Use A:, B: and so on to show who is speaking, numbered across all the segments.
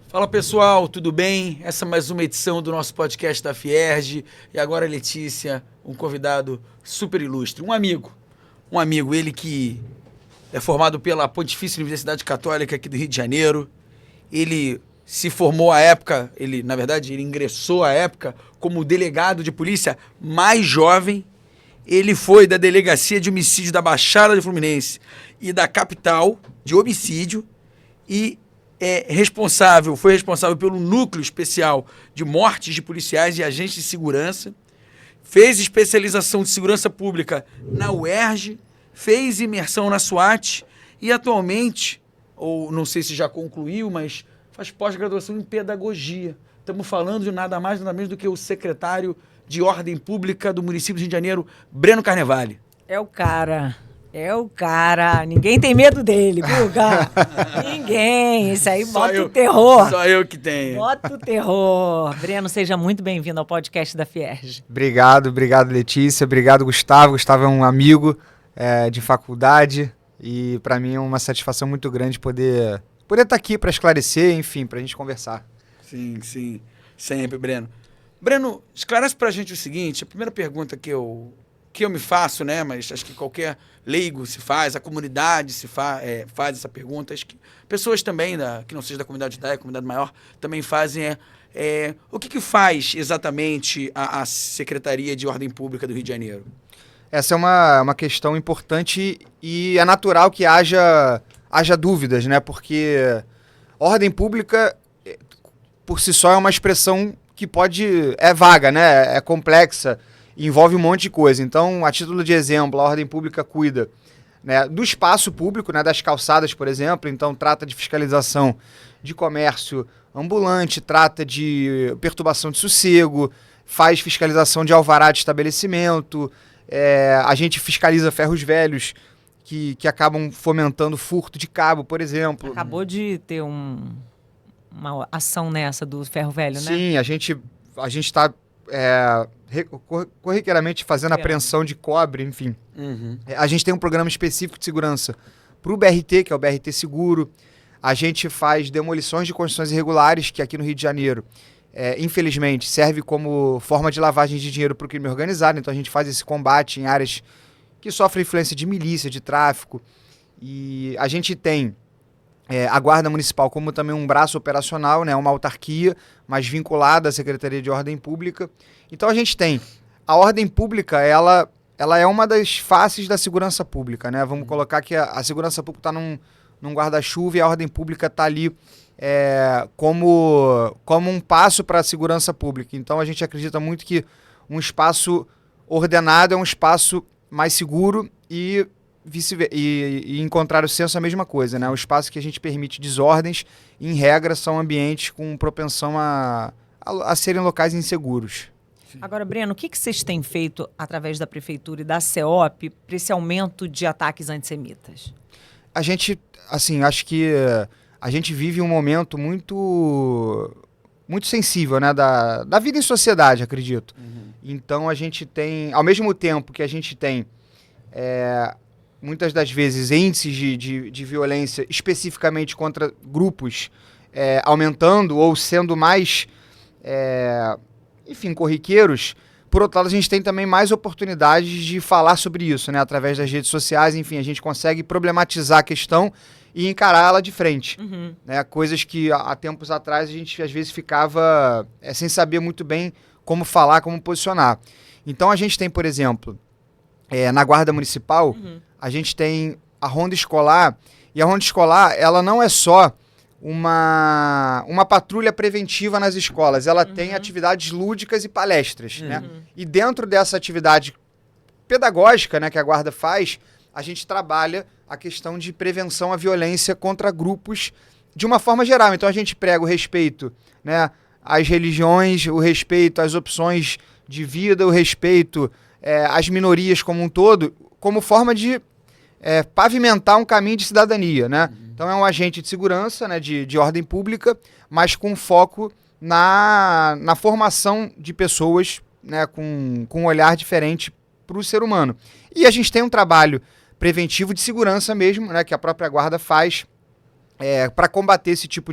A: Fala pessoal, tudo bem? Essa é mais uma edição do nosso podcast da Fierj. E agora a Letícia, um convidado super ilustre, um amigo, ele que é formado pela Pontifícia Universidade Católica aqui do Rio de Janeiro. Ele se formou à época, ele ingressou à época como delegado de polícia mais jovem. Ele foi da Delegacia de Homicídio da Baixada de Fluminense e da Capital de Homicídio e foi responsável pelo Núcleo Especial de Mortes de Policiais e Agentes de Segurança, fez especialização de Segurança Pública na UERJ, fez imersão na SWAT e atualmente, ou não sei se já concluiu, mas faz pós-graduação em Pedagogia. Estamos falando de nada mais, nada menos do que o secretário de Ordem Pública do município de Rio de Janeiro, Breno Carnevale.
B: É o cara. Ninguém tem medo dele, Guga. Ninguém. Isso aí bota o terror.
A: Só eu que tenho.
B: Bota o terror. Breno, seja muito bem-vindo ao podcast da Fierj.
C: Obrigado, Letícia. Obrigado, Gustavo. Gustavo é um amigo de faculdade e para mim é uma satisfação muito grande poder estar aqui para esclarecer, enfim, para a gente conversar.
A: Sim. Sempre, Breno. Breno, esclarece pra gente o seguinte, a primeira pergunta que eu me faço, né, mas acho que qualquer leigo se faz, a comunidade faz essa pergunta, acho que pessoas também, que não seja da comunidade da comunidade maior, também fazem, o que faz exatamente a Secretaria de Ordem Pública do Rio de Janeiro?
C: Essa é uma questão importante e é natural que haja dúvidas, né, porque ordem pública, por si só, é uma expressão que é vaga, né, é complexa, envolve um monte de coisa. Então, a título de exemplo, a ordem pública cuida, né, do espaço público, né, das calçadas, por exemplo. Então, trata de fiscalização de comércio ambulante, trata de perturbação de sossego, faz fiscalização de alvará de estabelecimento, a gente fiscaliza ferros velhos que acabam fomentando furto de cabo, por exemplo.
B: Acabou de ter uma ação nessa do ferro velho, né?
C: Sim, a gente está corriqueiramente fazendo apreensão de cobre, enfim.
A: Uhum.
C: A gente tem um programa específico de segurança para o BRT, que é o BRT Seguro. A gente faz demolições de construções irregulares, que aqui no Rio de Janeiro, infelizmente, serve como forma de lavagem de dinheiro para o crime organizado. Então a gente faz esse combate em áreas que sofrem influência de milícia, de tráfico. E a gente tem a Guarda Municipal como também um braço operacional, né, uma autarquia, mas vinculada à Secretaria de Ordem Pública. Então a gente tem a ordem pública, ela é uma das faces da segurança pública, né? Vamos colocar que a segurança pública está num guarda-chuva e a ordem pública está ali como um passo para a segurança pública. Então a gente acredita muito que um espaço ordenado é um espaço mais seguro e em contrário senso a mesma coisa, né? O espaço que a gente permite desordens, em regra, são ambientes com propensão a serem locais inseguros.
B: Agora, Breno, o que vocês têm feito através da Prefeitura e da CEOP para esse aumento de ataques antissemitas?
C: A gente, assim, acho que a gente vive um momento muito sensível, né? Da vida em sociedade, acredito.
A: Uhum.
C: Então a gente tem, ao mesmo tempo que a gente tem muitas das vezes índices de violência especificamente contra grupos aumentando ou sendo mais, corriqueiros, por outro lado a gente tem também mais oportunidades de falar sobre isso, né? Através das redes sociais, enfim, a gente consegue problematizar a questão e encará-la de frente.
B: Uhum.
C: Né? Coisas que há tempos atrás a gente às vezes ficava sem saber muito bem como falar, como posicionar. Então a gente tem, por exemplo, na Guarda Municipal, a gente tem a Ronda Escolar, e a Ronda Escolar, ela não é só uma patrulha preventiva nas escolas, ela tem atividades lúdicas e palestras, né? E dentro dessa atividade pedagógica, né, que a Guarda faz, a gente trabalha a questão de prevenção à violência contra grupos de uma forma geral. Então a gente prega o respeito, né, às religiões, o respeito às opções de vida, o respeito às minorias como um todo, como forma de pavimentar um caminho de cidadania, né? Então é um agente de segurança, né, de ordem pública, mas com foco na formação de pessoas, né, com um olhar diferente para o ser humano. E a gente tem um trabalho preventivo de segurança mesmo, né, que a própria Guarda faz para combater esse tipo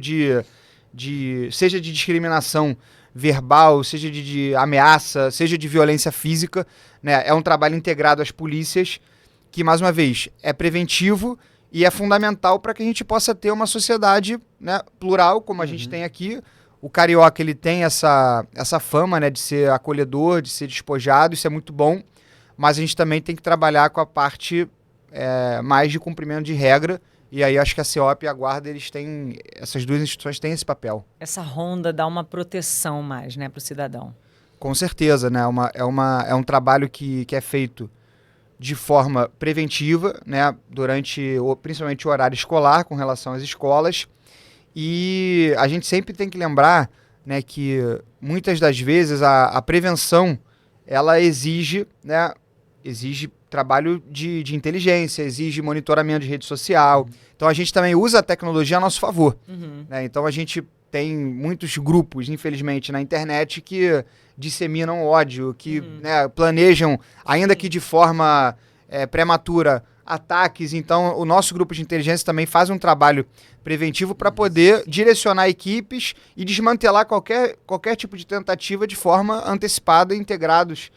C: seja de discriminação verbal, seja de ameaça, seja de violência física, né? É um trabalho integrado às polícias que, mais uma vez, é preventivo e é fundamental para que a gente possa ter uma sociedade, né, plural, como a gente tem aqui. O carioca, ele tem essa fama, né, de ser acolhedor, de ser despojado, isso é muito bom, mas a gente também tem que trabalhar com a parte mais de cumprimento de regra. E aí acho que a CEOP e a Guarda, essas duas instituições têm esse papel.
B: Essa ronda dá uma proteção mais, né, para o cidadão.
C: Com certeza, né? É um trabalho que é feito de forma preventiva, né? Durante, principalmente o horário escolar, com relação às escolas. E a gente sempre tem que lembrar, né, que muitas das vezes a prevenção, ela exige, né, trabalho de inteligência, exige monitoramento de rede social. Então a gente também usa a tecnologia a nosso favor. Né? Então a gente tem muitos grupos, infelizmente, na internet que disseminam ódio, que né, planejam, ainda que de forma prematura, ataques. Então o nosso grupo de inteligência também faz um trabalho preventivo para poder direcionar equipes e desmantelar qualquer tipo de tentativa de forma antecipada, integrados.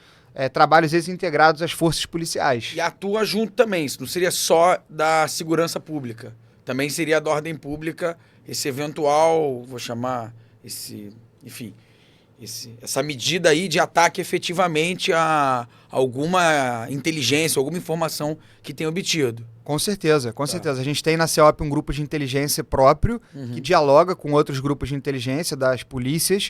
C: Trabalhos integrados às forças policiais.
A: E atua junto também, isso não seria só da segurança pública, também seria da ordem pública, esse eventual, vou chamar, essa medida aí de ataque efetivamente a alguma inteligência, alguma informação que tenha obtido.
C: Com certeza, com certeza. A gente tem na CEOP um grupo de inteligência próprio, que dialoga com outros grupos de inteligência das polícias,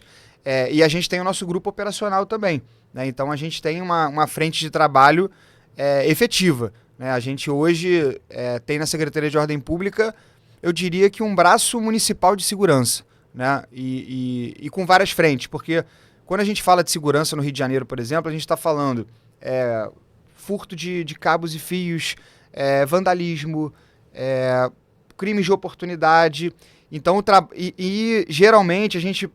C: e a gente tem o nosso grupo operacional também. Né? Então a gente tem uma frente de trabalho efetiva. Né? A gente hoje tem na Secretaria de Ordem Pública, eu diria que um braço municipal de segurança, né? E com várias frentes, porque quando a gente fala de segurança no Rio de Janeiro, por exemplo, a gente está falando furto de cabos e fios, vandalismo, crimes de oportunidade. Então, geralmente a gente,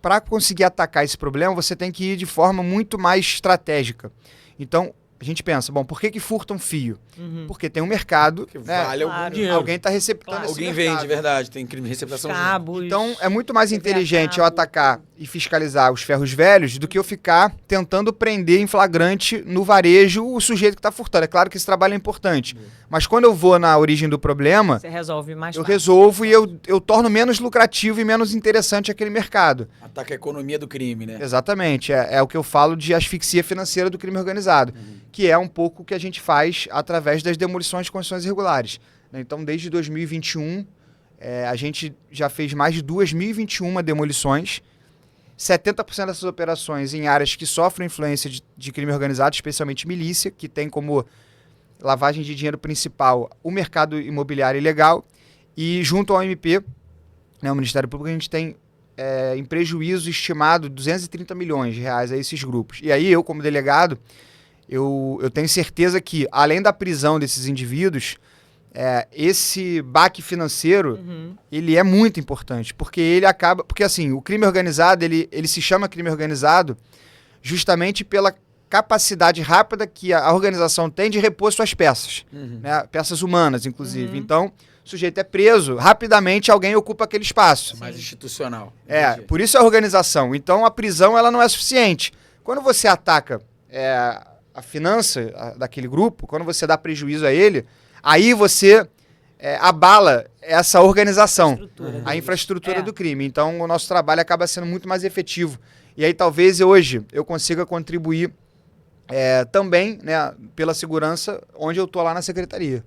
C: para conseguir atacar esse problema, você tem que ir de forma muito mais estratégica. Então, a gente pensa, bom, por que furtam fio? Porque tem um mercado,
A: que vale algum dinheiro.
C: Alguém está receptando esse
A: Alguém
C: mercado.
A: vende, verdade, tem crime de receptação.
B: Cabos.
C: Então, é muito mais inteligente eu atacar e fiscalizar os ferros velhos do que eu ficar tentando prender em flagrante no varejo o sujeito que está furtando. É claro que esse trabalho é importante, mas quando eu vou na origem do problema,
B: você resolve mais
C: eu
B: fácil.
C: resolvo e eu torno menos lucrativo e menos interessante aquele mercado.
A: Ataca a economia do crime, né?
C: Exatamente. É o que eu falo de asfixia financeira do crime organizado, que é um pouco o que a gente faz através das demolições de construções irregulares. Então, desde 2021, a gente já fez mais de 2.021 demolições, 70% dessas operações em áreas que sofrem influência de crime organizado, especialmente milícia, que tem como lavagem de dinheiro principal o mercado imobiliário ilegal, e junto ao MP, né, o Ministério Público, a gente tem em prejuízo estimado 230 milhões de reais a esses grupos. E aí eu, como delegado, eu tenho certeza que, além da prisão desses indivíduos, esse baque financeiro, ele é muito importante, porque ele acaba... Porque, assim, o crime organizado, ele se chama crime organizado justamente pela capacidade rápida que a organização tem de repor suas peças, né? Peças humanas, inclusive. Então, o sujeito é preso, rapidamente alguém ocupa aquele espaço.
A: Mais institucional.
C: Por isso a organização. Então, a prisão ela não é suficiente. Quando você ataca a finança daquele grupo, quando você dá prejuízo a ele, aí você abala essa organização, a infraestrutura do crime. Então, o nosso trabalho acaba sendo muito mais efetivo. E aí, talvez hoje eu consiga contribuir também, né, pela segurança onde eu estou lá na secretaria.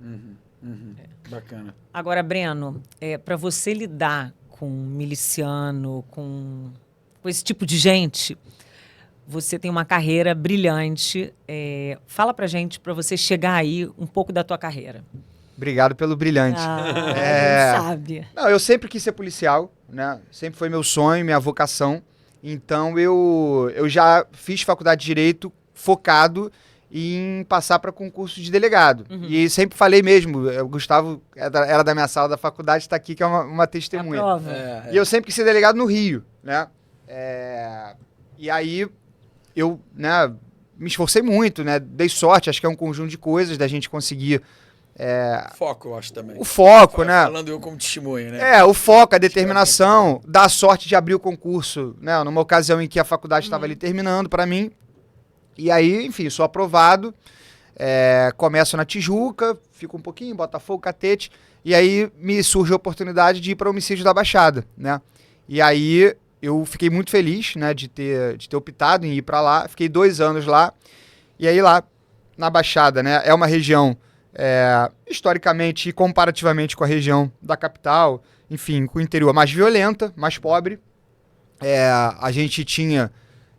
A: Bacana.
B: Agora, Breno, para você lidar com miliciano, com esse tipo de gente, você tem uma carreira brilhante. Fala pra gente, para você chegar aí, um pouco da tua carreira.
C: Obrigado pelo brilhante.
B: A gente sabe.
C: Não, eu sempre quis ser policial, né? Sempre foi meu sonho, minha vocação. Então, eu já fiz faculdade de Direito focado em passar para concurso de delegado. E sempre falei mesmo, o Gustavo era da minha sala da faculdade, está aqui, que é uma testemunha. E eu sempre quis ser delegado no Rio, né? E aí eu, né, me esforcei muito, né? Dei sorte, acho que é um conjunto de coisas da gente conseguir
A: Foco, eu acho também.
C: O foco, né?
A: Falando eu como testemunha, né?
C: O foco, a determinação, dar sorte de abrir o concurso, né? Numa ocasião em que a faculdade estava ali terminando para mim. E aí, enfim, sou aprovado, começo na Tijuca, fico um pouquinho, Botafogo, Catete, e aí me surge a oportunidade de ir para o Homicídio da Baixada, né? E aí eu fiquei muito feliz, né, de ter optado em ir para lá, fiquei 2 anos lá, e aí lá na Baixada, né, é uma região historicamente e comparativamente com a região da capital, enfim, com o interior mais violenta, mais pobre. A gente tinha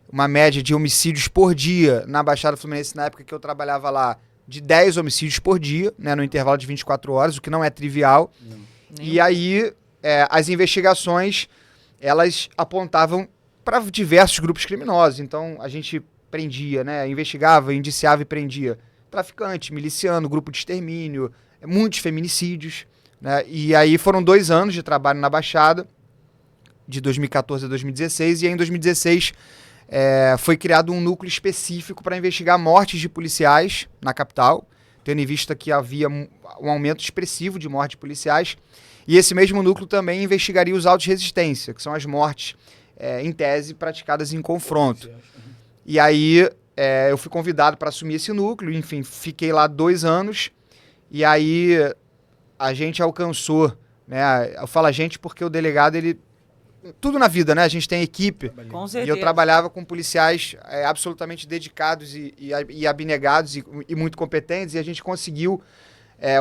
C: uma média de homicídios por dia na Baixada Fluminense, na época que eu trabalhava lá, de 10 homicídios por dia, né, no intervalo de 24 horas, o que não é trivial. Não. E aí as investigações, elas apontavam para diversos grupos criminosos. Então a gente prendia, né, investigava, indiciava e prendia traficante, miliciano, grupo de extermínio, muitos feminicídios, né? E aí foram 2 anos de trabalho na Baixada, de 2014 a 2016, e aí em 2016 foi criado um núcleo específico para investigar mortes de policiais na capital, tendo em vista que havia um aumento expressivo de mortes de policiais, e esse mesmo núcleo também investigaria os autos de resistência, que são as mortes, em tese, praticadas em confronto. E aí eu fui convidado para assumir esse núcleo, enfim, fiquei lá 2 anos, e aí a gente alcançou, né? Eu falo a gente porque o delegado, ele... Tudo na vida, né? A gente tem equipe.
B: Com certeza.
C: E eu trabalhava com policiais absolutamente dedicados e abnegados e muito competentes, e a gente conseguiu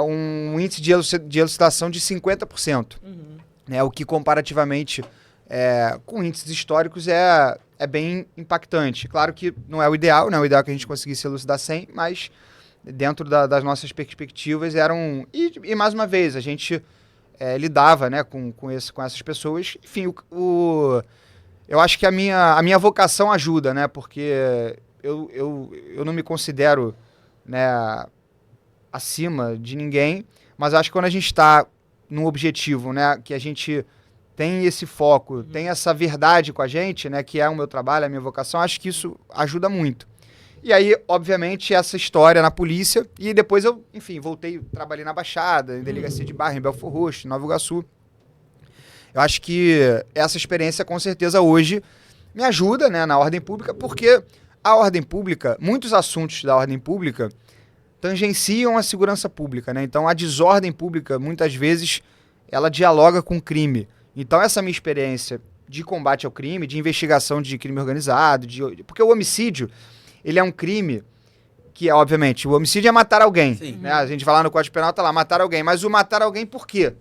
C: um índice de elucidação de 50%. Né? O que comparativamente com índices históricos é bem impactante. Claro que não é o ideal, não é o ideal que a gente conseguisse elucidar 100, mas dentro das nossas perspectivas eram... E mais uma vez, a gente lidava, né, com essas pessoas. Enfim, eu acho que a minha vocação ajuda, né, porque eu não me considero, né, acima de ninguém, mas acho que quando a gente está num objetivo, né, que a gente tem esse foco, tem essa verdade com a gente, né, que é o meu trabalho, a minha vocação, acho que isso ajuda muito. E aí, obviamente, essa história na polícia, e depois eu, enfim, voltei, trabalhei na Baixada, em Delegacia de Barra, em Belfor Roxo, em Nova Iguaçu. Eu acho que essa experiência, com certeza, hoje me ajuda, né, na ordem pública, porque a ordem pública, muitos assuntos da ordem pública tangenciam a segurança pública, né? Então, a desordem pública, muitas vezes, ela dialoga com o crime. Então, essa minha experiência de combate ao crime, de investigação de crime organizado, porque o homicídio, ele é um crime que, obviamente, o homicídio é matar alguém. Né? A gente vai lá no Código Penal, tá lá, matar alguém. Mas o matar alguém por quê?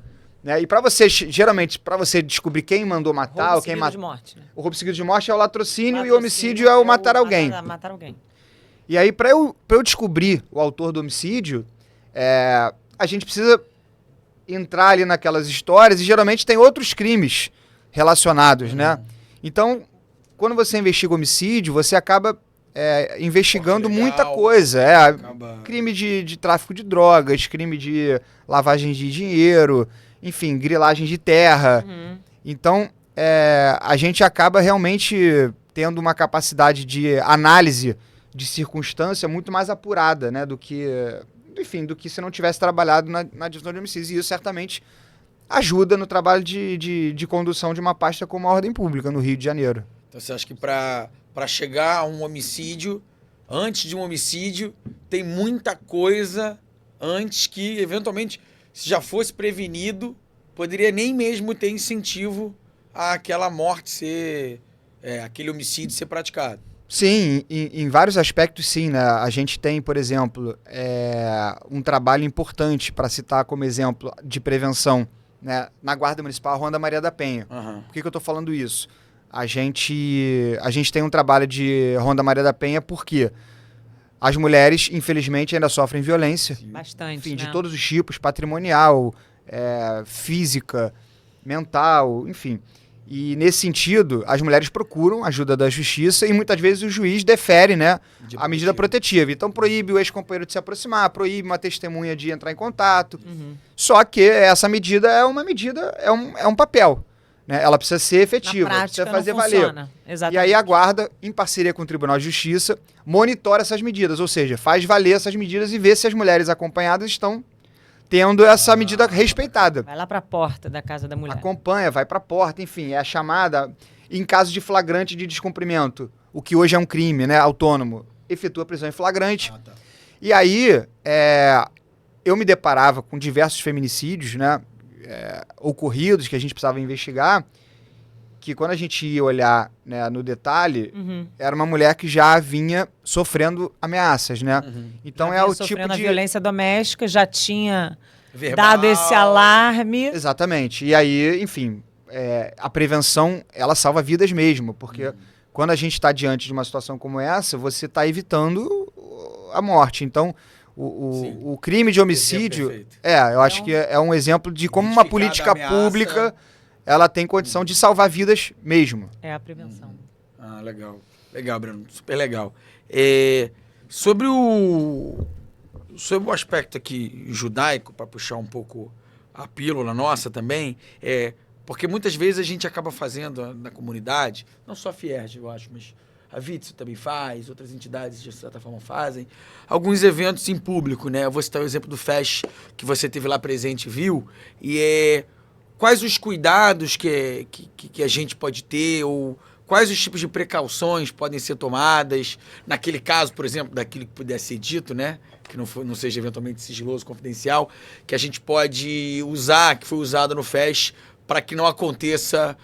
C: Né? E para você, geralmente, para você descobrir quem mandou matar...
B: Roubo seguido de morte. Né?
C: O roubo seguido de morte é o latrocínio e o homicídio é o matar alguém.
B: Matar alguém.
C: E aí, para eu descobrir o autor do homicídio, a gente precisa entrar ali naquelas histórias, e geralmente tem outros crimes relacionados, né? Então, quando você investiga homicídio, você acaba investigando muita coisa. Crime de tráfico de drogas, crime de lavagem de dinheiro, enfim, grilagem de terra. Então, a gente acaba realmente tendo uma capacidade de análise de circunstância muito mais apurada, né, do que se não tivesse trabalhado na divisão de homicídios. E isso certamente ajuda no trabalho de condução de uma pasta como a Ordem Pública no Rio de Janeiro.
A: Então você acha que para chegar a um homicídio, antes de um homicídio, tem muita coisa antes que, eventualmente, se já fosse prevenido, poderia nem mesmo ter incentivo a aquela morte ser, aquele homicídio ser praticado?
C: Sim, em vários aspectos sim, né? A gente tem, por exemplo, um trabalho importante para citar como exemplo de prevenção, né? Na Guarda Municipal Ronda Maria da Penha. Por que eu estou falando isso? A gente tem um trabalho de Ronda Maria da Penha porque as mulheres, infelizmente, ainda sofrem violência.
B: Bastante,
C: enfim,
B: né?
C: de todos os tipos, patrimonial, física, mental, enfim. E, nesse sentido, as mulheres procuram ajuda da justiça e, muitas vezes, o juiz defere, né, a medida protetiva. Então, proíbe o ex-companheiro de se aproximar, proíbe uma testemunha de entrar em contato. Só que essa medida é um papel. Né? Ela precisa ser efetiva,
B: Na prática,
C: precisa fazer
B: não
C: valer.
B: funciona. Exatamente.
C: E aí a Guarda, em parceria com o Tribunal de Justiça, monitora essas medidas, ou seja, faz valer essas medidas e vê se as mulheres acompanhadas estão tendo essa medida respeitada.
B: Vai lá para a porta da casa da mulher.
C: Acompanha, vai para a porta, enfim, é a chamada, em caso de flagrante de descumprimento, o que hoje é um crime, né, autônomo, efetua a prisão em flagrante.
A: Tá.
C: E aí, eu me deparava com diversos feminicídios, né, ocorridos que a gente precisava investigar, que quando a gente ia olhar, né, no detalhe, era uma mulher que já vinha sofrendo ameaças, né? Então
B: Já
C: é
B: vinha
C: o tipo
B: sofrendo a
C: de...
B: violência doméstica, já tinha
A: Verbal.
B: dado esse alarme.
C: Exatamente. E aí, enfim, a prevenção, ela salva vidas mesmo, porque quando a gente está diante de uma situação como essa, você está evitando a morte. Então, o crime de homicídio,
A: Perfeito.
C: eu acho que é um exemplo de como uma política
A: Identificada a ameaça.
C: pública, ela tem condição de salvar vidas mesmo.
B: É a prevenção.
A: Ah, legal. Legal, Bruno. Super legal. Sobre o aspecto aqui judaico, para puxar um pouco a pílula nossa também, porque muitas vezes a gente acaba fazendo na comunidade, não só a Fierge, eu acho, mas a Vitsu também faz, outras entidades de certa forma fazem, alguns eventos em público, né? Eu vou citar o exemplo do FESH, que você teve lá presente e viu, e quais os cuidados que a gente pode ter, ou quais os tipos de precauções podem ser tomadas, naquele caso, por exemplo, daquilo que puder ser dito, né? Que não seja eventualmente sigiloso, confidencial, que a gente pode usar, que foi usado no FESH, para que não aconteça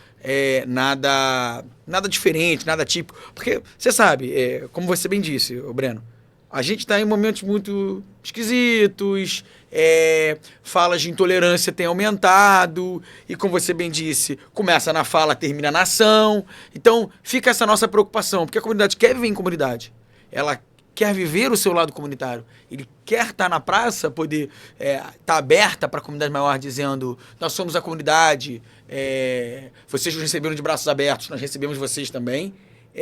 A: nada diferente, nada típico. Porque, você sabe, como você bem disse, Breno, a gente está em momentos muito esquisitos, falas de intolerância têm aumentado, e como você bem disse, começa na fala, termina na ação. Então, fica essa nossa preocupação, porque a comunidade quer viver em comunidade. Ela quer viver o seu lado comunitário. Ele quer estar na praça, poder estar aberta para a comunidade maior, dizendo, nós somos a comunidade, vocês nos receberam de braços abertos, nós recebemos vocês também.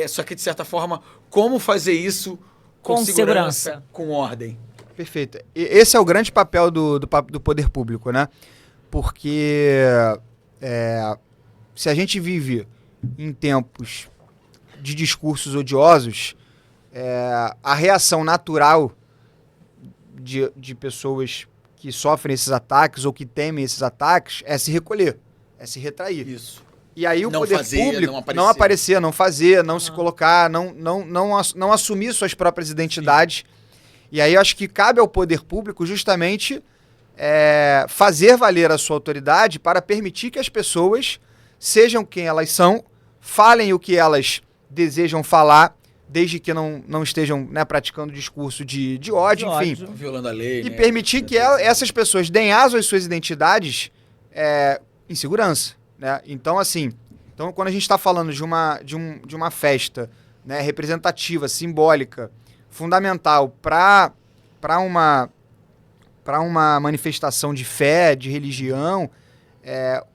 A: Só que, de certa forma, como fazer isso com segurança, com ordem?
C: Perfeito. Esse é o grande papel do poder público, né? Porque se a gente vive em tempos de discursos odiosos, a reação natural de pessoas que sofrem esses ataques ou que temem esses ataques é se recolher, é se retrair.
A: Isso.
C: E aí o
A: Não
C: poder
A: fazer,
C: público
A: não aparecer,
C: não fazer, não se colocar, não assumir suas próprias identidades. E aí eu acho que cabe ao poder público justamente fazer valer a sua autoridade para permitir que as pessoas sejam quem elas são, falem o que elas desejam falar, desde que não estejam, né, praticando discurso de ódio, enfim.
A: Violando a lei.
C: E
A: né?
C: permitir que essas pessoas deem aso às suas identidades em segurança. Né? Então, assim, quando a gente está falando de uma festa, né, representativa, simbólica, fundamental para uma manifestação de fé, de religião,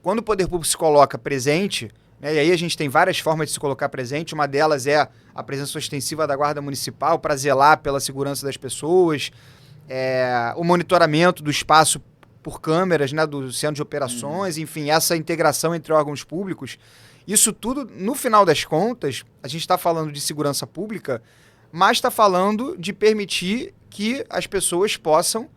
C: quando o poder público se coloca presente, né, e aí a gente tem várias formas de se colocar presente, uma delas é a presença ostensiva da Guarda Municipal para zelar pela segurança das pessoas, o monitoramento do espaço por câmeras, né, do centro de operações, enfim, essa integração entre órgãos públicos. Isso tudo, no final das contas, a gente está falando de segurança pública, mas está falando de permitir que as pessoas possam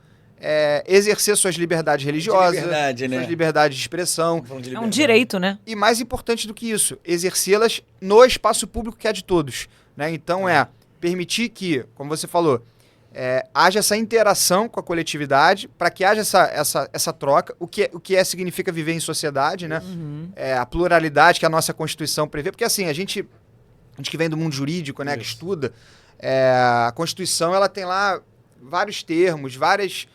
C: exercer suas liberdades religiosas, suas liberdades de expressão.
B: É um direito, né?
C: E mais importante do que isso, exercê-las no espaço público que é de todos. Né? Então permitir que, como você falou, haja essa interação com a coletividade, para que haja essa troca, o que significa viver em sociedade, né? A pluralidade que a nossa Constituição prevê, porque assim, a gente que vem do mundo jurídico, né, que estuda, a Constituição ela tem lá vários termos, vários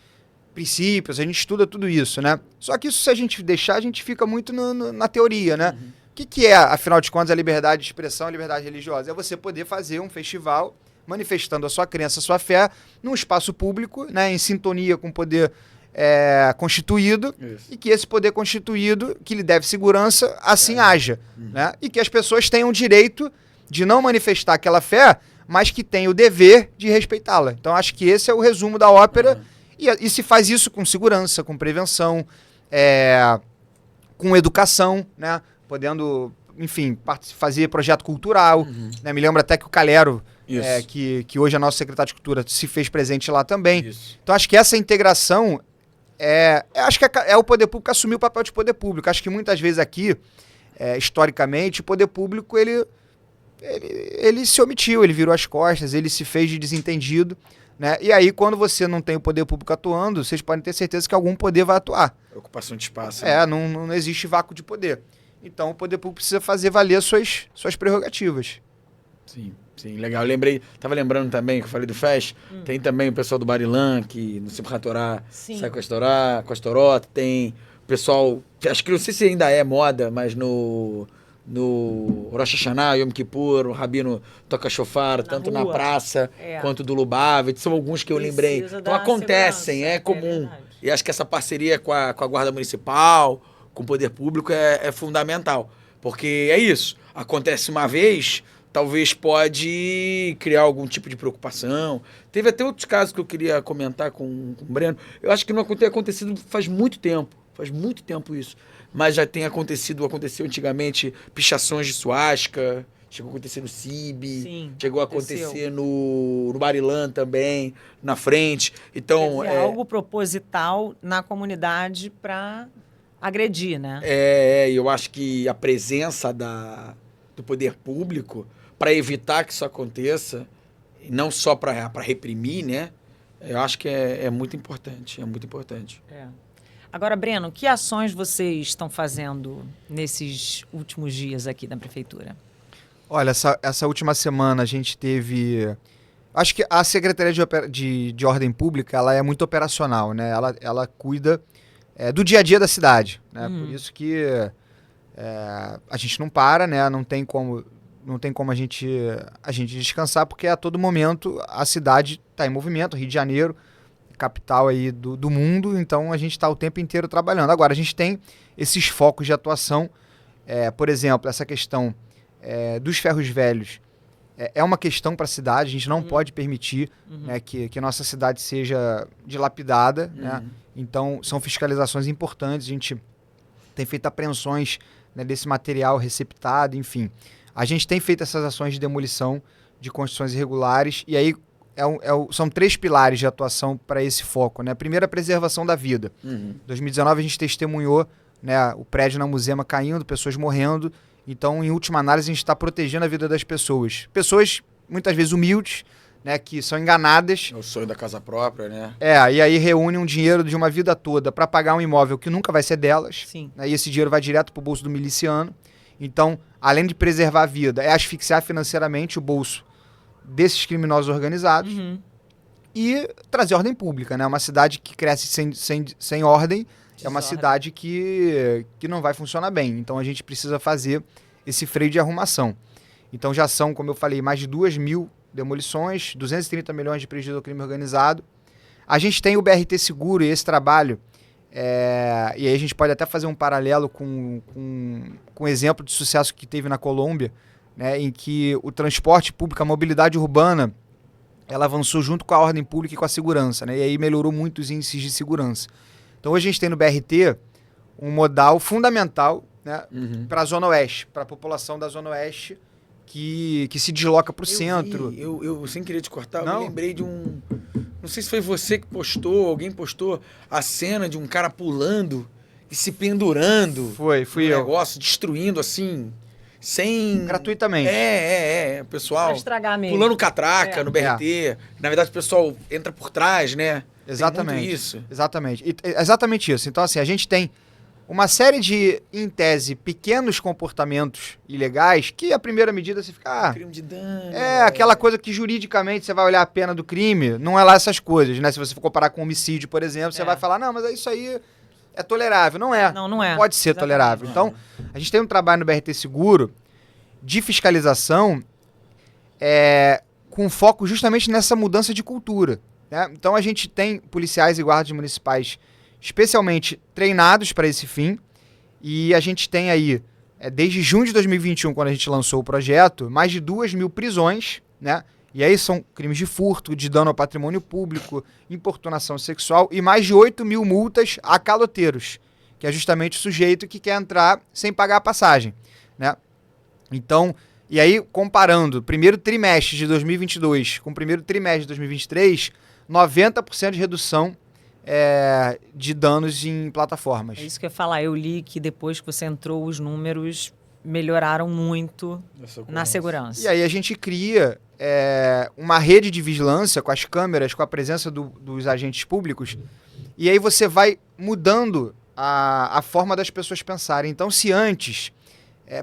C: princípios, a gente estuda tudo isso, né? Só que isso, se a gente deixar, a gente fica muito na teoria, né? O que é, afinal de contas, a liberdade de expressão, a liberdade religiosa? É você poder fazer um festival manifestando a sua crença, a sua fé, num espaço público, né, em sintonia com o poder constituído, e que esse poder constituído, que lhe deve segurança, assim haja. Né? E que as pessoas tenham o direito de não manifestar aquela fé, mas que tenham o dever de respeitá-la. Então, acho que esse é o resumo da ópera, e se faz isso com segurança, com prevenção, com educação, né? Podendo, enfim, fazer projeto cultural. Né? Me lembro até que o Calero, que hoje é nosso secretário de Cultura, se fez presente lá também. Isso. Então, acho que essa integração acho que é o poder público assumir o papel de poder público. Acho que muitas vezes aqui, historicamente, o poder público ele se omitiu, ele virou as costas, ele se fez de desentendido, né? E aí, quando você não tem o poder público atuando, vocês podem ter certeza que algum poder vai atuar.
A: Ocupação de espaço. Né?
C: Não existe vácuo de poder. Então, o poder público precisa fazer valer suas prerrogativas.
A: Sim, legal. Tava lembrando também que eu falei do FES, tem também o pessoal do Barilã, que no Simchat Torá sai com a Estorota, tem o pessoal, acho que não sei se ainda é moda, mas no Rosh Hashanah, Yom Kippur, o Rabino toca shofar, tanto na praça quanto do Lubavitch, são alguns que eu lembrei. Então acontecem, é comum. E acho que essa parceria com a Guarda Municipal, com o poder público é fundamental. Porque é isso, acontece uma vez, talvez pode criar algum tipo de preocupação. Teve até outros casos que eu queria comentar com o Breno. Eu acho que não tem acontecido faz muito tempo isso. Mas já aconteceu antigamente pichações de suástica, chegou a acontecer no CIB, chegou a acontecer no Barilã também, na frente. Então,
B: quer dizer, algo proposital na comunidade para agredir, né?
A: Eu acho que a presença do poder público para evitar que isso aconteça, e não só para reprimir, né? Eu acho que é muito importante,
B: Agora, Breno, que ações vocês estão fazendo nesses últimos dias aqui na Prefeitura?
C: Olha, essa última semana a gente teve... Acho que a Secretaria de Ordem Pública, ela é muito operacional, né? Ela cuida do dia a dia da cidade, né? Por isso que a gente não para, né? Não tem como a gente descansar, porque a todo momento a cidade está em movimento, Rio de Janeiro, capital aí do mundo, então a gente está o tempo inteiro trabalhando. Agora, a gente tem esses focos de atuação, por exemplo, essa questão dos ferros velhos é uma questão para a cidade, a gente não pode permitir né, que a nossa cidade seja dilapidada, né? Então são fiscalizações importantes, a gente tem feito apreensões, né, desse material receptado, enfim. A gente tem feito essas ações de demolição de construções irregulares e aí são 3 pilares de atuação para esse foco, né? Primeiro, a preservação da vida. Em 2019 a gente testemunhou, né, o prédio na Muzema caindo, pessoas morrendo. Então, em última análise, a gente está protegendo a vida das pessoas. Pessoas, muitas vezes, humildes, né, que são enganadas.
A: É o sonho da casa própria, né?
C: E aí reúnem um dinheiro de uma vida toda para pagar um imóvel que nunca vai ser delas.
B: Sim.
C: Né, e esse dinheiro vai direto para o bolso do miliciano. Então, além de preservar a vida, é asfixiar financeiramente o bolso desses criminosos organizados e trazer ordem pública, né? Uma cidade que cresce sem ordem é uma cidade que não vai funcionar bem. Então a gente precisa fazer esse freio de arrumação. Então já são, como eu falei, mais de 2.000 demolições, 230 milhões de prejuízo ao crime organizado. A gente tem o BRT Seguro e esse trabalho, e aí a gente pode até fazer um paralelo com o exemplo de sucesso que teve na Colômbia, né, em que o transporte público, a mobilidade urbana, ela avançou junto com a ordem pública e com a segurança, né, e aí melhorou muito os índices de segurança. Então hoje a gente tem no BRT um modal fundamental, né, para a Zona Oeste, para a população da Zona Oeste que se desloca para o centro.
A: Eu, sem querer te cortar,
C: Não.
A: eu me lembrei de um... Não sei se foi você que postou, alguém postou a cena de um cara pulando e se pendurando.
C: Fui eu.
A: Negócio, destruindo assim... Sem...
C: Gratuitamente.
A: Pessoal
B: Pra estragar mesmo.
A: pulando catraca no BRT. Na verdade, o pessoal entra por trás, né?
C: Exatamente.
A: Tem muito isso.
C: Exatamente isso. Então, assim, a gente tem uma série de, em tese, pequenos comportamentos ilegais que a primeira medida você fica...
A: Crime de dano.
C: Aquela coisa que juridicamente você vai olhar a pena do crime, não é lá essas coisas, né? Se você for comparar com homicídio, por exemplo, você vai falar, não, mas isso aí... é tolerável. Não é.
B: Não é.
C: Pode ser tolerável. Então, a gente tem um trabalho no BRT Seguro de fiscalização com foco justamente nessa mudança de cultura. Né? Então, a gente tem policiais e guardas municipais especialmente treinados para esse fim e a gente tem aí, desde junho de 2021, quando a gente lançou o projeto, mais de 2.000 prisões, né? E aí são crimes de furto, de dano ao patrimônio público, importunação sexual e mais de 8.000 multas a caloteiros, que é justamente o sujeito que quer entrar sem pagar a passagem, né? Então, e aí comparando o primeiro trimestre de 2022 com o primeiro trimestre de 2023, 90% de redução de danos em plataformas.
B: É isso que eu ia falar. Eu li que depois que você entrou, os números melhoraram muito na segurança.
C: E aí a gente cria uma rede de vigilância com as câmeras, com a presença dos agentes públicos, e aí você vai mudando a forma das pessoas pensarem. Então, se antes...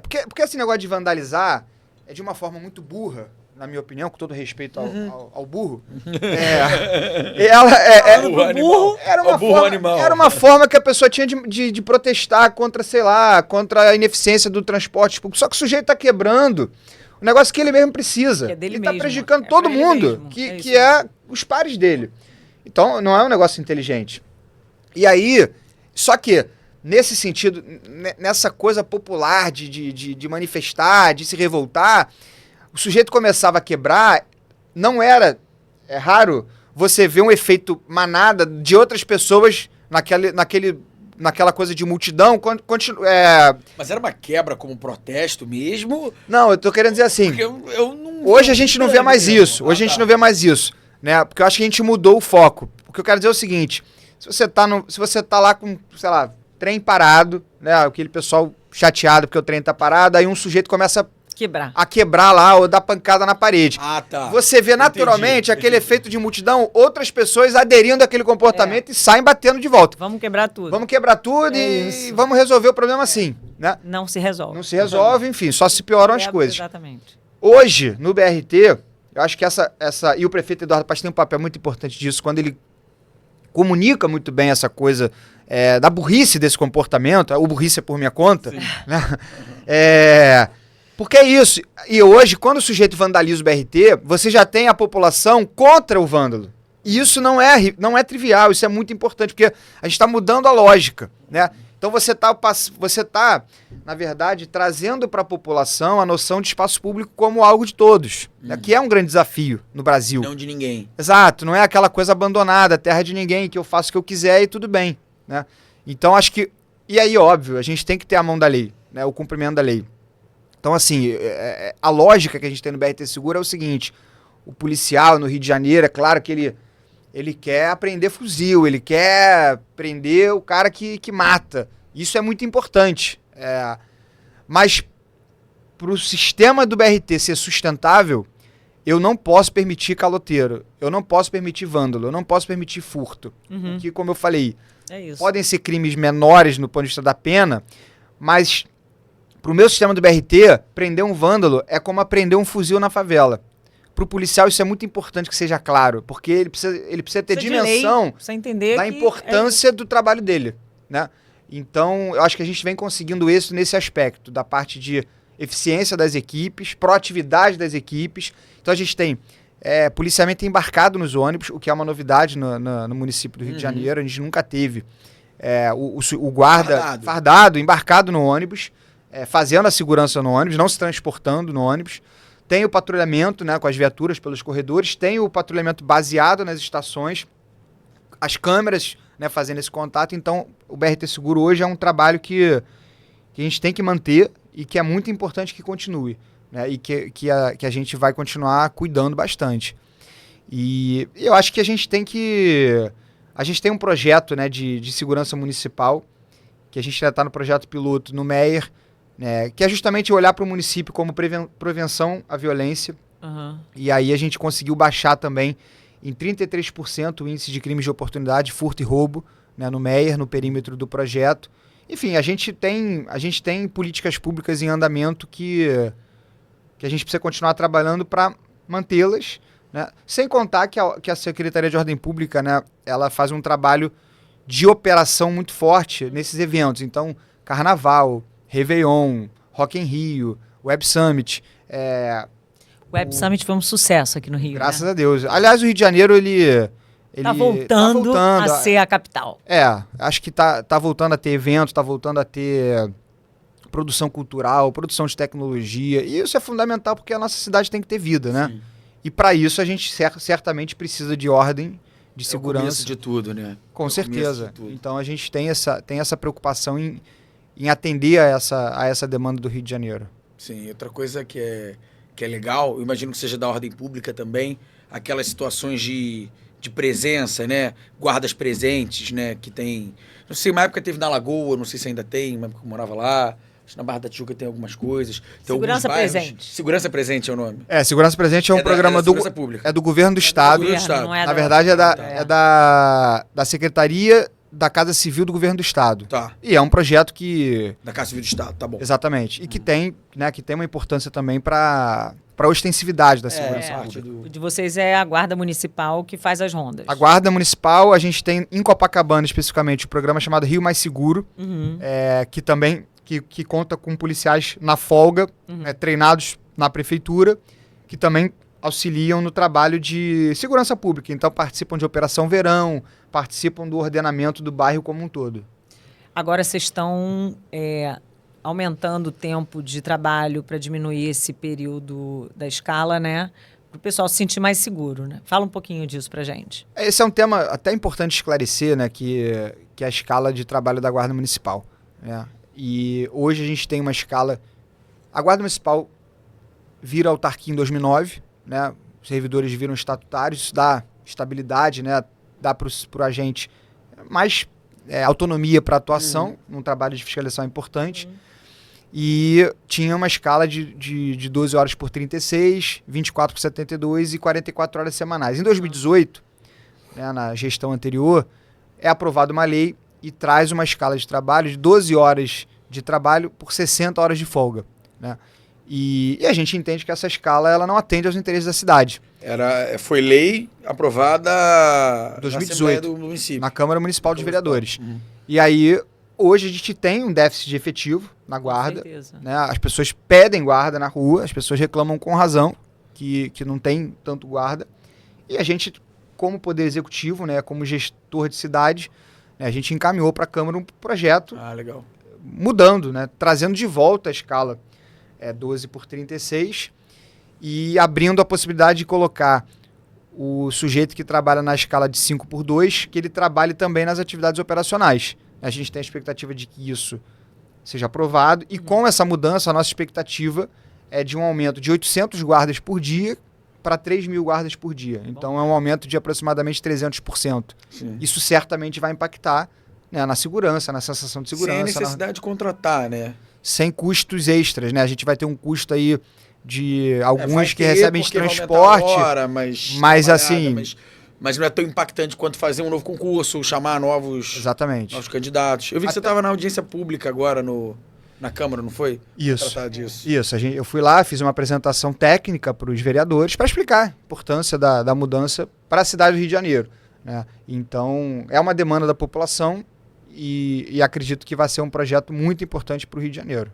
C: porque esse negócio de vandalizar é de uma forma muito burra, na minha opinião, com todo respeito ao burro. Era uma forma que a pessoa tinha de protestar contra, sei lá, contra a ineficiência do transporte público. Só que o sujeito está quebrando o negócio que ele mesmo precisa.
B: Que é dele
C: ele está
B: mesmo.
C: prejudicando todo mundo, que é os pares dele. Então, não é um negócio inteligente. E aí, só que, nesse sentido, nessa coisa popular de manifestar, de se revoltar, o sujeito começava a quebrar, é raro você ver um efeito manada de outras pessoas naquela coisa de multidão.
A: Mas era uma quebra como protesto mesmo?
C: Não, eu tô querendo dizer assim,
A: Porque eu não...
C: hoje a gente não vê mais isso, hoje a gente não vê mais isso, né? Porque eu acho que a gente mudou o foco. O que eu quero dizer é o seguinte, se você tá lá com, sei lá, trem parado, né, aquele pessoal chateado porque o trem tá parado, aí um sujeito começa a quebrar lá ou dar pancada na parede.
A: Ah, tá.
C: Você vê naturalmente aquele efeito de multidão, outras pessoas aderindo àquele comportamento e saem batendo de volta.
B: Vamos quebrar tudo.
C: Vamos quebrar tudo e vamos resolver o problema assim, né?
B: Não se resolve.
C: Não se resolve, enfim, só se pioram as coisas.
B: Exatamente.
C: Hoje, no BRT, eu acho que e o prefeito Eduardo Paes tem um papel muito importante disso, quando ele comunica muito bem essa coisa da burrice desse comportamento, o burrice é por minha conta, né? Porque é isso. E hoje, quando o sujeito vandaliza o BRT, você já tem a população contra o vândalo. E isso não é trivial, isso é muito importante, porque a gente está mudando a lógica, né? Então você tá, na verdade, trazendo para a população a noção de espaço público como algo de todos, né? Que é um grande desafio no Brasil.
A: Não de ninguém.
C: Exato, não é aquela coisa abandonada, terra de ninguém, que eu faço o que eu quiser e tudo bem, né? Então acho que... E aí, óbvio, a gente tem que ter a mão da lei, né? O cumprimento da lei. Então, assim, a lógica que a gente tem no BRT Seguro é o seguinte, o policial no Rio de Janeiro, é claro que ele quer apreender fuzil, ele quer prender o cara que mata. Isso é muito importante. Mas para o sistema do BRT ser sustentável, eu não posso permitir caloteiro, eu não posso permitir vândalo, eu não posso permitir furto. Que, como eu falei, podem ser crimes menores no ponto de vista da pena, mas para o meu sistema do BRT, prender um vândalo é como aprender um fuzil na favela. Para o policial isso é muito importante que seja claro, porque ele precisa ter dimensão da importância do trabalho dele, né? Então, eu acho que a gente vem conseguindo isso nesse aspecto, da parte de eficiência das equipes, proatividade das equipes. Então, a gente tem policiamento embarcado nos ônibus, o que é uma novidade no município do Rio de Janeiro. A gente nunca teve o guarda fardado, embarcado no ônibus, fazendo a segurança no ônibus, não se transportando no ônibus. Tem o patrulhamento, né, com as viaturas pelos corredores, tem o patrulhamento baseado nas estações, as câmeras, né, fazendo esse contato. Então, o BRT Seguro hoje é um trabalho que a gente tem que manter e que é muito importante que continue, né, e que a gente vai continuar cuidando bastante. E eu acho que a gente tem um projeto, né, de segurança municipal, que a gente já está no projeto piloto no Meier, que é justamente olhar para o município como prevenção à violência. E aí a gente conseguiu baixar também em 33% o índice de crimes de oportunidade, furto e roubo, né, no Meier, no perímetro do projeto. Enfim, a gente tem políticas públicas em andamento que a gente precisa continuar trabalhando para mantê-las, né? Sem contar que a Secretaria de Ordem Pública, né, ela faz um trabalho de operação muito forte nesses eventos. Então, Carnaval, Réveillon, Rock in Rio, Web Summit.
B: Web Summit foi um sucesso aqui no Rio.
C: Graças a Deus. Aliás, o Rio de Janeiro, ele
B: tá voltando a ser a capital.
C: Acho que tá voltando a ter eventos, tá voltando a ter produção cultural, produção de tecnologia. E isso é fundamental porque a nossa cidade tem que ter vida, né? Sim. E para isso a gente certamente precisa de ordem, de segurança. É o começo
A: de tudo, né?
C: Com certeza. Então a gente tem essa preocupação em atender a essa demanda do Rio de Janeiro.
A: Sim, outra coisa que é legal, eu imagino que seja da ordem pública também, aquelas situações de de presença, né? Guardas presentes, né? Que tem... Não sei, uma época teve na Lagoa, não sei se ainda tem, uma época que eu morava lá. Acho que na Barra da Tijuca tem algumas coisas. Tem
B: Segurança
A: alguns bairros.
B: Presente.
A: Segurança Presente é o nome.
C: Segurança Presente é um programa
A: Segurança Pública.
C: é do governo do Estado.
A: governo do Estado.
B: Não é
C: Na verdade, é da Secretaria da Casa Civil do Governo do Estado.
A: Tá.
C: E é um projeto que...
A: Da Casa Civil do Estado, tá bom.
C: Exatamente. E que tem uma importância também para a ostensividade da segurança
A: parte
C: pública.
B: O de vocês é a Guarda Municipal que faz as rondas.
C: A Guarda Municipal, a gente tem em Copacabana, especificamente, o programa chamado Rio Mais Seguro, que também que conta com policiais na folga, treinados na prefeitura, que também auxiliam no trabalho de segurança pública. Então, participam de Operação Verão, participam do ordenamento do bairro como um todo.
B: Agora vocês estão aumentando o tempo de trabalho para diminuir esse período da escala, né? Para o pessoal se sentir mais seguro, né? Fala um pouquinho disso para gente.
C: Esse é um tema até importante esclarecer, né? Que é a escala de trabalho da Guarda Municipal, né? E hoje a gente tem uma escala... A Guarda Municipal vira autarquia em 2009, né? Os servidores viram estatutários, isso dá estabilidade, né? Dá para o agente mais autonomia para atuação, num trabalho de fiscalização importante. E tinha uma escala de 12 horas por 36, 24 por 72 e 44 horas semanais. Em 2018, né, na gestão anterior, é aprovada uma lei e traz uma escala de trabalho de 12 horas de trabalho por 60 horas de folga, né? E a gente entende que essa escala ela não atende aos interesses da cidade.
A: Foi lei aprovada
C: 2018,
A: na Assembleia do município.
C: Na Câmara Municipal de Vereadores. E aí, hoje a gente tem um déficit de efetivo na guarda. Né? As pessoas pedem guarda na rua, as pessoas reclamam com razão que não tem tanto guarda. E a gente, como Poder Executivo, né, como gestor de cidade, né, a gente encaminhou para a Câmara um projeto
A: legal.
C: Mudando, né, trazendo de volta a escala 12 por 36 e abrindo a possibilidade de colocar o sujeito que trabalha na escala de 5 por 2, que ele trabalhe também nas atividades operacionais. A gente tem a expectativa de que isso seja aprovado e com essa mudança a nossa expectativa é de um aumento de 800 guardas por dia para 3.000 guardas por dia. Então é um aumento de aproximadamente 300%.
A: Sim.
C: Isso certamente vai impactar, né, na segurança, na sensação de segurança.
A: Sem necessidade de contratar, né?
C: Sem custos extras, né? A gente vai ter um custo aí de alguns que
A: ter,
C: recebem de
A: porque vai
C: transporte,
A: aumentar a hora, mas
C: assim...
A: Mas não é tão impactante quanto fazer um novo concurso, chamar novos candidatos. Eu vi que você estava na audiência pública agora na Câmara, não foi?
C: Isso.
A: Tratar disso.
C: Isso. Eu fui lá, fiz uma apresentação técnica para os vereadores para explicar a importância da mudança para a cidade do Rio de Janeiro, né? Então, é uma demanda da população e acredito que vai ser um projeto muito importante para o Rio de Janeiro.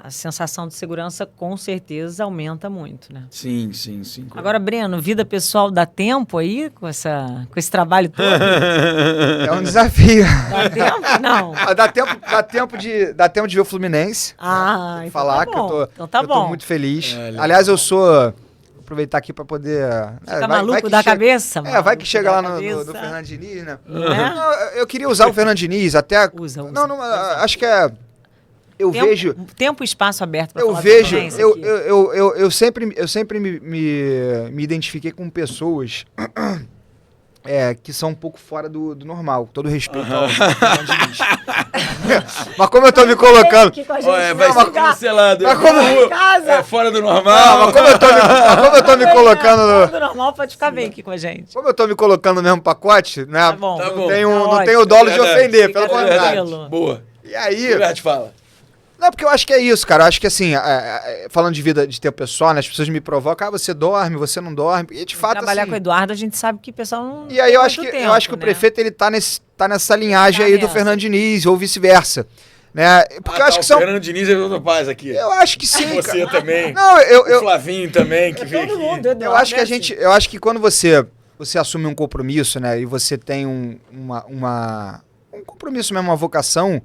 B: A sensação de segurança com certeza aumenta muito, né?
A: Sim.
B: Agora, Breno, vida pessoal dá tempo aí com esse trabalho todo?
C: É um desafio.
B: Dá tempo? Não.
C: Dá tempo de ver o Fluminense.
B: Então
C: falar
B: tá
C: que
B: bom.
C: eu
B: Então
C: tô muito feliz.
A: Legal.
C: Aliás, eu sou... Aproveitar aqui para poder...
B: Fica maluco da cabeça?
C: Vai que chega lá no Fernando Diniz, né?
B: Não,
C: eu queria usar o Fernando Diniz até...
B: Usa.
C: Não, acho que é... vejo...
B: Tempo e espaço aberto para falar
C: vejo,
B: eu
C: eu sempre me identifiquei com pessoas que são um pouco fora do normal. Todo respeito ao Fernando Diniz. Mas como eu tô me colocando...
A: Vai ser cancelado.
C: Mas como...
A: É fora do normal.
C: Mas como eu tô me colocando...
B: Fora do normal, pode ficar bem aqui com a gente.
C: Como eu tô me colocando no mesmo pacote, né?
B: Tá bom.
C: Não tenho dolo de ofender, pelo contrário.
A: Boa.
C: E aí...
A: fala.
C: Não, porque eu acho que é isso, cara. Eu acho que, assim, falando de vida de ter pessoal, né? As pessoas me provocam, você dorme, você não dorme. E, de fato,
B: trabalhar
C: assim...
B: com o Eduardo, a gente sabe que o pessoal não...
C: E aí eu acho que o prefeito, ele tá nessa linhagem aí do Fernando Diniz, ou vice-versa. Né? Porque eu acho que são...
A: O Fernando Diniz é do Paz aqui.
C: Eu acho que sim,
A: Você também.
C: Não,
A: o Flavinho também, que veio aqui.
C: Eu acho que eu acho que quando você assume um compromisso, né? E você tem um compromisso mesmo, uma vocação...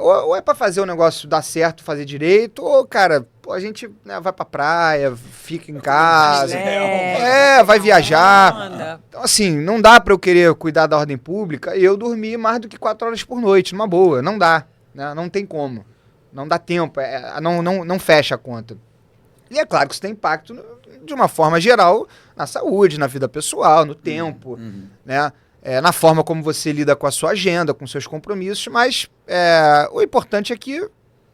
C: Ou é pra fazer o negócio dar certo, fazer direito, ou, cara, a gente, né, vai pra praia, fica em casa, vai viajar. Então, assim, não dá pra eu querer cuidar da ordem pública e eu dormir mais do que 4 horas por noite, numa boa, não dá, né? Não tem como, não dá tempo, não fecha a conta. E é claro que isso tem impacto, de uma forma geral, na saúde, na vida pessoal, no tempo, né? Na forma como você lida com a sua agenda, com seus compromissos, mas o importante é que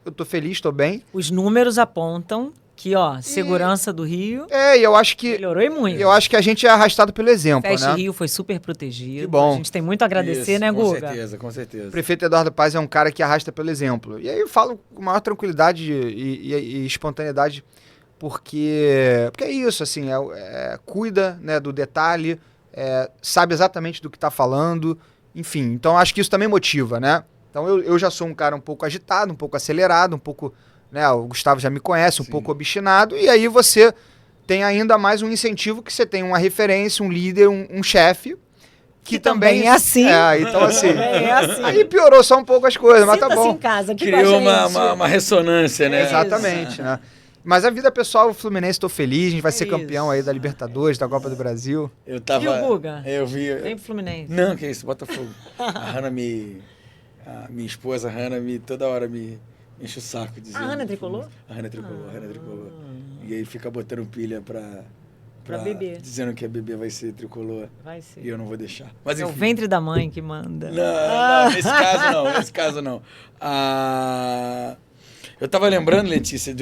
C: eu tô feliz, tô bem.
B: Os números apontam que, segurança do Rio
C: E eu acho que...
B: melhorou e muito.
C: Eu acho que a gente é arrastado pelo exemplo,
B: Fest
C: né?
B: Rio foi super protegido.
C: Que bom.
B: A gente tem muito a agradecer, né, Guga?
A: Com certeza.
C: O prefeito Eduardo Paes é um cara que arrasta pelo exemplo. E aí eu falo com maior tranquilidade e espontaneidade, porque é isso, assim, cuida, né, do detalhe, sabe exatamente do que está falando, enfim. Então acho que isso também motiva, né? Então eu já sou um cara um pouco agitado, um pouco acelerado, um pouco, né, o Gustavo já me conhece, um pouco obstinado, e aí você tem ainda mais um incentivo que você tem uma referência, um líder, um chefe, que também
B: é assim.
C: Então assim,
B: É assim.
C: aí piorou só um pouco as coisas, mas tá
B: Sinta-se
C: bom.
B: em casa, aqui
A: Criou
B: com a gente.
A: uma ressonância, né?
C: Exatamente, né? Mas a vida pessoal, o Fluminense, tô feliz, a gente vai ser campeão aí
B: isso.
C: da Libertadores, da Copa do Brasil.
A: Eu tava...
B: E o Guga?
A: Eu vi...
B: Vem pro Fluminense.
A: Não, que isso, Botafogo. A minha esposa, a Hanna, toda hora me enche o saco. Dizendo,
B: A Hanna tricolor?
A: A Hanna tricolor. E aí fica botando pilha pra
B: bebê.
A: Dizendo que a bebê vai ser tricolor.
B: Vai ser.
A: E eu não vou deixar. Mas
B: É o
A: enfim.
B: ventre da mãe que manda.
A: Não, nesse caso não. Eu tava lembrando, Letícia,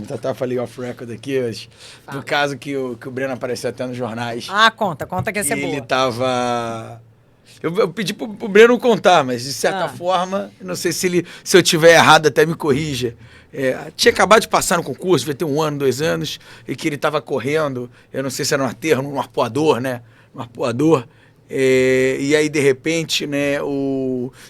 A: Tata, falei off record aqui, do caso que o Breno apareceu até nos jornais.
B: Conta que essa é boa.
A: Ele tava... Eu pedi pro Breno contar, mas de certa forma, não sei se eu tiver errado, até me corrija. Tinha acabado de passar no concurso, devia ter 1 ano, 2 anos, e que ele estava correndo, eu não sei se era no aterro, no arpoador, né? No arpoador. E aí, de repente, né,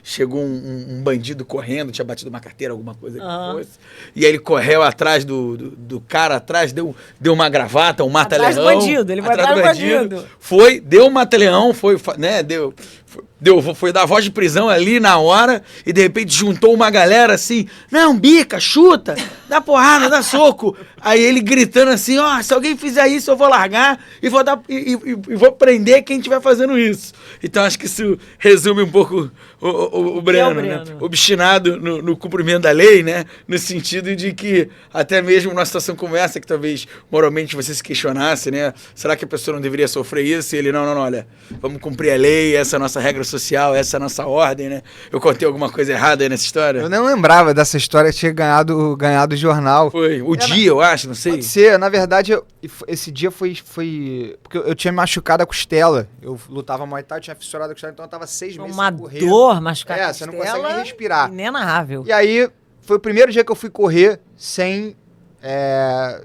A: chegou um bandido correndo, tinha batido uma carteira, alguma coisa que fosse. E aí ele correu atrás do cara, atrás, deu uma gravata, um mata-leão.
B: Atrás do bandido, ele foi atrás do bandido.
A: Foi, deu um mata-leão, né, foi dar voz de prisão ali na hora, e de repente juntou uma galera assim, não, bica, chuta, dá porrada, dá soco. Aí ele gritando assim, se alguém fizer isso eu vou largar e vou prender quem estiver fazendo isso. Então acho que isso resume um pouco o Breno, né? Obstinado no cumprimento da lei, né? No sentido de que até mesmo numa situação como essa, que talvez moralmente você se questionasse, né? Será que a pessoa não deveria sofrer isso? E ele, não, olha, vamos cumprir a lei, essa é a nossa regra social, essa é a nossa ordem, né? Eu contei alguma coisa errada aí nessa história?
C: Eu não lembrava dessa história, tinha ganhado o jornal.
A: Foi, dia, eu acho, não sei.
C: Pode ser, na verdade, esse dia foi... Porque eu tinha machucado a costela, eu lutava Muay Thai, tinha fissurado a costela, então eu tava 6 meses sem correr.
B: Uma dor, machucar a
C: você
B: costela,
C: não consegue nem respirar.
B: Inenarrável.
C: E aí, foi o primeiro dia que eu fui correr sem...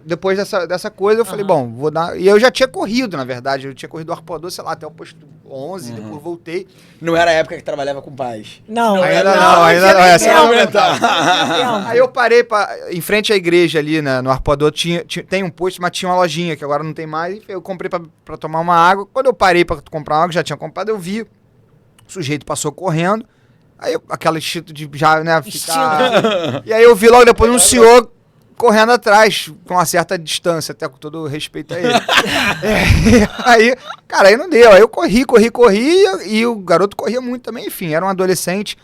C: depois dessa coisa, eu falei, bom, vou dar... E eu já tinha corrido, na verdade. Eu tinha corrido o arpoador, sei lá, até o posto 11, depois voltei.
A: Não era a época que trabalhava com paz.
C: Ainda não. Aí eu parei em frente à igreja ali, né, no arpoador, tem um posto, mas tinha uma lojinha, que agora não tem mais. Eu comprei pra tomar uma água. Quando eu parei pra comprar uma água, já tinha comprado, eu vi. O sujeito passou correndo. Aí aquela instinto de já, né, ficar... E aí eu vi logo depois um senhor correndo atrás, com uma certa distância, até com todo respeito a ele. Aí, cara, aí não deu. Aí eu corri, e o garoto corria muito também, enfim, era um adolescente.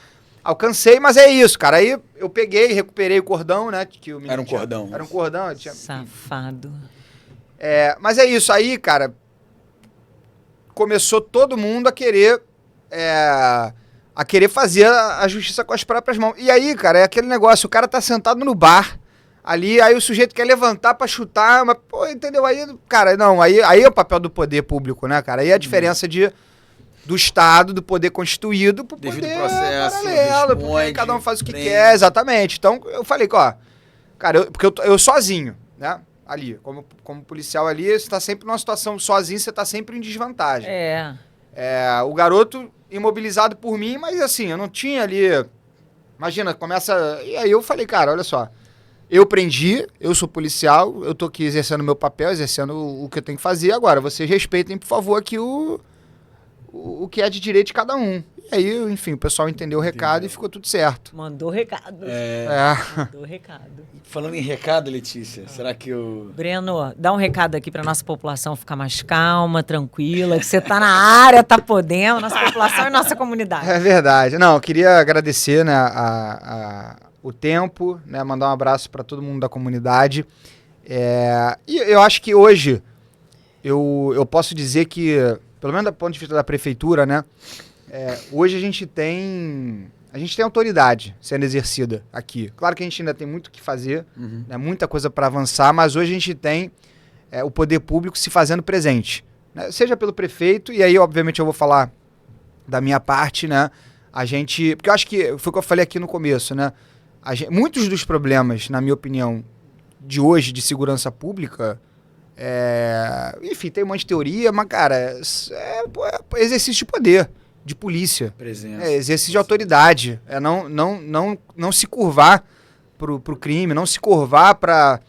C: Alcancei, mas é isso, cara. Aí eu peguei, recuperei o cordão, né? Que o
A: era um cordão.
C: Era um cordão.
B: Safado.
C: Mas é isso, aí, cara, começou todo mundo a querer fazer a justiça com as próprias mãos. E aí, cara, é aquele negócio, o cara tá sentado no bar, ali, aí o sujeito quer levantar pra chutar, mas, pô, entendeu? Aí, cara, não, aí é o papel do poder público, né, cara? Aí é a diferença do Estado, do poder constituído, pro
A: devido
C: poder
A: processo,
C: paralelo, porque cada um faz o que quer, exatamente. Então, eu falei, cara, porque eu sozinho, né, ali, como policial ali, você tá sempre numa situação sozinho, você tá sempre em desvantagem. O garoto imobilizado por mim, mas assim, eu não tinha ali... Imagina, começa... E aí eu falei, cara, olha só, eu prendi, eu sou policial, eu tô aqui exercendo o meu papel, exercendo o que eu tenho que fazer. Agora, vocês respeitem, por favor, aqui o que é de direito de cada um. E aí, enfim, o pessoal entendeu o recado e ficou tudo certo.
B: Mandou recado. Mandou recado.
A: Falando em recado, Letícia, será que
B: Breno, dá um recado aqui pra nossa população ficar mais calma, tranquila, que você tá na área, tá podendo, nossa população e nossa comunidade.
C: É verdade. Não, eu queria agradecer, né, o tempo, né, mandar um abraço para todo mundo da comunidade. E eu acho que hoje, eu posso dizer que, pelo menos do ponto de vista da prefeitura, né? Hoje a gente tem autoridade sendo exercida aqui. Claro que a gente ainda tem muito o que fazer, né, muita coisa para avançar, mas hoje a gente tem o poder público se fazendo presente, né, seja pelo prefeito, e aí obviamente eu vou falar da minha parte, né? Porque eu acho que foi o que eu falei aqui no começo, né? Muitos dos problemas, na minha opinião, de hoje de segurança pública, enfim, tem um monte de teoria, mas cara, é exercício de poder. De polícia.
A: Presença.
C: Exercício de autoridade. Não se curvar pro crime, não se curvar para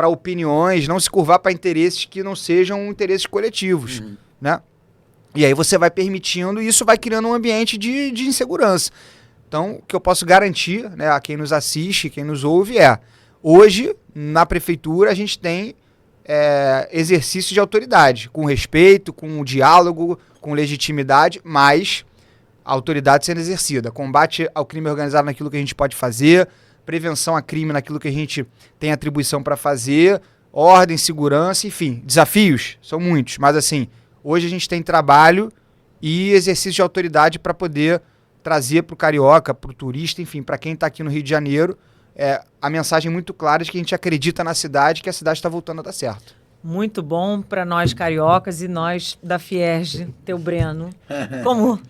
C: opiniões, não se curvar para interesses que não sejam interesses coletivos, né? E aí você vai permitindo e isso vai criando um ambiente de insegurança. Então, o que eu posso garantir, né, a quem nos assiste, quem nos ouve hoje, na prefeitura, a gente tem exercício de autoridade, com respeito, com diálogo, com legitimidade, mas a autoridade sendo exercida. Combate ao crime organizado naquilo que a gente pode fazer, prevenção a crime naquilo que a gente tem atribuição para fazer, ordem, segurança, enfim. Desafios são muitos, mas assim, hoje a gente tem trabalho e exercício de autoridade para poder trazer para o carioca, para o turista, enfim, para quem está aqui no Rio de Janeiro, a mensagem muito clara de que a gente acredita na cidade, que a cidade está voltando a dar certo.
B: Muito bom para nós cariocas e nós da Fierj ter o Breno como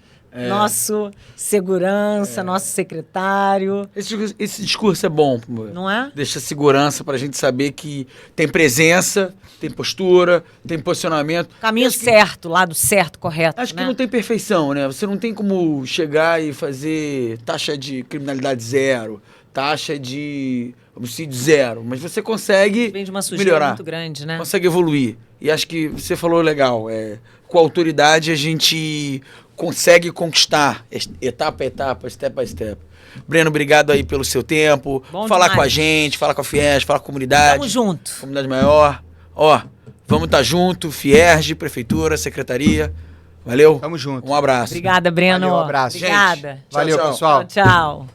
B: nosso segurança, nosso secretário.
A: Esse discurso é bom,
B: não é?
A: Deixa segurança pra gente saber que tem presença, tem postura, tem posicionamento.
B: Caminho certo, lado certo, correto.
A: Acho
B: né?
A: que não tem perfeição, né? Você não tem como chegar e fazer taxa de criminalidade zero, taxa de homicídio zero, mas você consegue
B: Vem de uma sujeira
A: melhorar,
B: muito grande, né?
A: consegue evoluir. E acho que você falou legal, com a autoridade a gente consegue conquistar etapa a etapa, step by step. Breno, obrigado aí pelo seu tempo.
B: Bom
A: falar
B: demais.
A: com a gente, falar com a Fierj, falar com a comunidade.
B: Tamo junto.
A: Comunidade maior. Vamos estar junto, Fierj, Prefeitura, Secretaria. Valeu?
C: Tamo junto.
A: Um abraço.
B: Obrigada, Breno.
C: Valeu, um abraço.
B: Obrigada.
C: Valeu,
A: tchau.
C: pessoal.
B: Tchau.